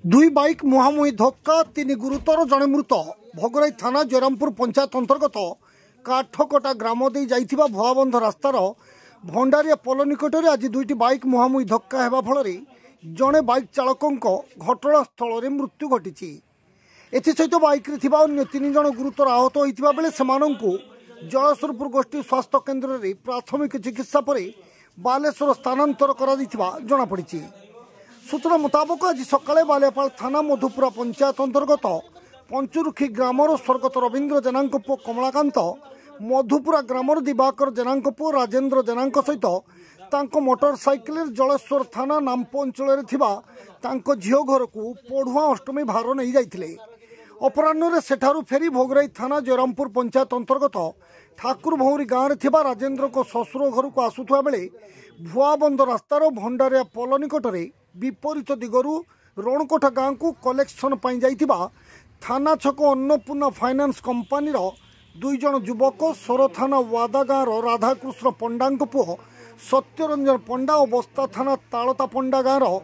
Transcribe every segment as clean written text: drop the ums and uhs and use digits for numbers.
दुई बाइक मुहांमुही धक्का तीन गुरुतर जड़े मृत भोगराई थाना जयरामपुर पंचायत अंतर्गत काठकटा ग्राम दे जाइथिबा भुआबंध रास्तार भंडारिया पोल निकट में आज दुईटी बाइक मुहांमुही धक्का हेबा फल जड़े बाइक चालक घटनास्थल में मृत्यु घटी। एसत बाइक थिबा अन्य तीन जन गुरुतर आहत होइथिबा बेले सेमानंकु जलस्वरपुर गोष्ठी स्वास्थ्य केन्द्र में प्राथमिक चिकित्सा पर बालेश्वर स्थानांतर करा जना पड़ी। सूचना मुताबक आज सकाळे बालियापाल थाना मधुपुरा पंचायत अंतर्गत पंचुरुखी ग्रामर स्वर्गत रवींद्र जेना पुओ कमलाकांत मधुपुरा ग्रामर दिवाकर जेना पुओ राजेन्द्र जेना सहित तांको मोटरसाइकेल जलेश्वर थाना नामपो अंचल झील घर को पढ़ुआ अष्टमी भार नहीं जाइथिले। अपराह्न सेठारु फेरी भोगराई थाना जयरामपुर पंचायत अंतर्गत ठाकुर भौरी गाँव में थिबा राजेन्द्र को ससुर घर को आसुवा बेले भुआबंध रास्तार भंडारिया पोल निकट में विपरीत दिगरु रणकोठा गाँव को कलेक्शन पाई जाइथिबा थाना छक अन्नपूर्णा फाइनान्स कंपानीर दुई जन युवक सोर थाना वादा गाँव राधाकृष्ण पंडा पुओ सत्यरंजन पंडा और बस्ता थाना तालता पंडा गाँव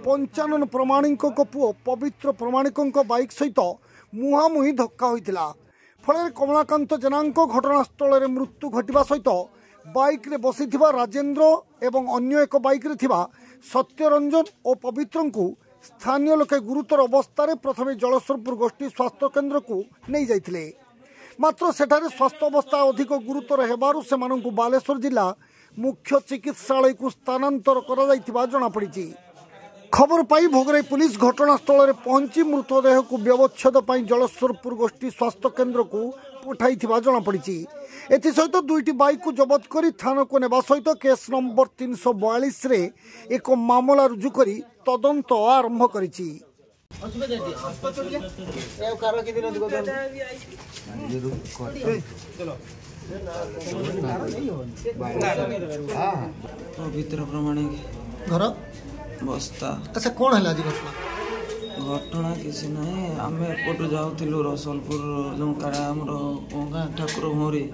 पंचानन प्रमाणिक पुओ पवित्र प्रमाणिक बाइक सहित मुहांमुही धक्का होइतिला। फल कमलाकांत जेना घटनास्थल में मृत्यु घटवा सहित बाइक रे बसीथिबा राजेन्द्र एवं अन्य एक बाइक रे थिबा सत्यरंजन और पवित्र को स्थानीय लोके गुरुतर अवस्था प्रथमे जलस्वरपुर गोष्ठी स्वास्थ्य केन्द्र को नहीं जाइथिले। मात्र सेठारे स्वास्थ्य अवस्था अधिक गुरुतर हेबारु सेमानंकु बालेश्वर जिला मुख्य चिकित्सालय को स्थानांतर करा जाइथिबा जଣା पड़ी। खबर पाई भोगराई पुलिस घटनास्थल में पहुंची मृतदेह को व्यवच्छेद पाई जलस्वरपुर गोष्ठी स्वास्थ्य केन्द्र को पठाई जना पड़ी। एसत दुईटी बाइक को जबत कर थाना को नेबा सहित केस नंबर 342 रे एक मामला रुजु करी तदंत आरंभ करिछि। पवित्र प्रमाणिक घर बस्ता। अच्छा कौन है घटना? घटना किसी नहीं, आम एपटू जाऊँ रसलपुर जो काड़ा गाँ ठाकुर भौरी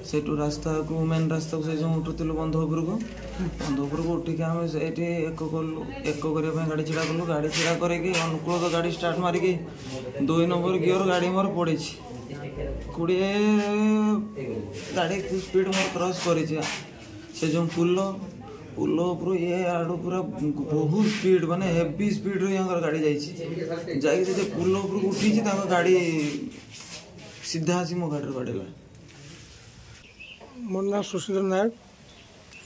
से रास्ता को मेन रास्ता को जो उठुलु बंधपुर को उठिक आम से एक करने गाड़ी छिड़ा कलु। गाड़ी छिड़ा करके अनुकूल तो गाड़ी स्टार्ट मारिकी 2 नंबर गियर गाड़ी मोर पड़ी 20 गाड़ी स्पीड मोर क्रॉस कर जो पुल उपर ये आड़ पूरा बहुत स्पीड माने हेवी स्पीड यहाँ गाड़ी जाइए पुल उपर उठी गाड़ी सीधा आसी मो गाड़ी बाड़ेला। मोर ना सुशील नायक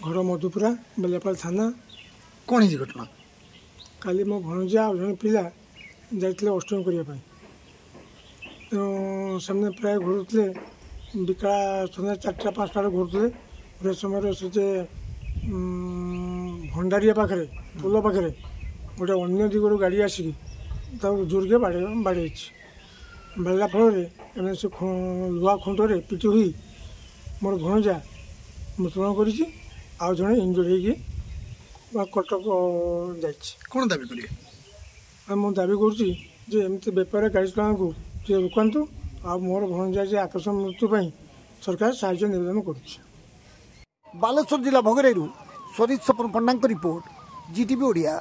घर मधुपुरा बालियापाल थाना। कौन है घटना? काली मो भणजा आ जन पिला जाइए अष्टमी करने सामने प्राय घुरुले बिका सन्ध्या 4टा 5टा घुरुले पूरा समय से भंडारिया पाखे पोल पाखे गोटे अन्य दिगरू गाड़ी आसिक जोर के बाड़े बाड़ा फल से लुहा खुंटे पिटी हुई मोर भणजा मृत्युबरण कर जड़े इंजुर्ड हो कटक जा। कौन दाबी करेंगे? मुझे दाबी करमती बेपार गाड़ी चलाना को रोकतु मोर भणजा जे आकस्मिक मृत्यु सरकार साहाय्य निवेदन कर। बालेश्वर जिला भोगराई स्वरीत सपन पंडा रिपोर्ट, जीटीवी ओडिया।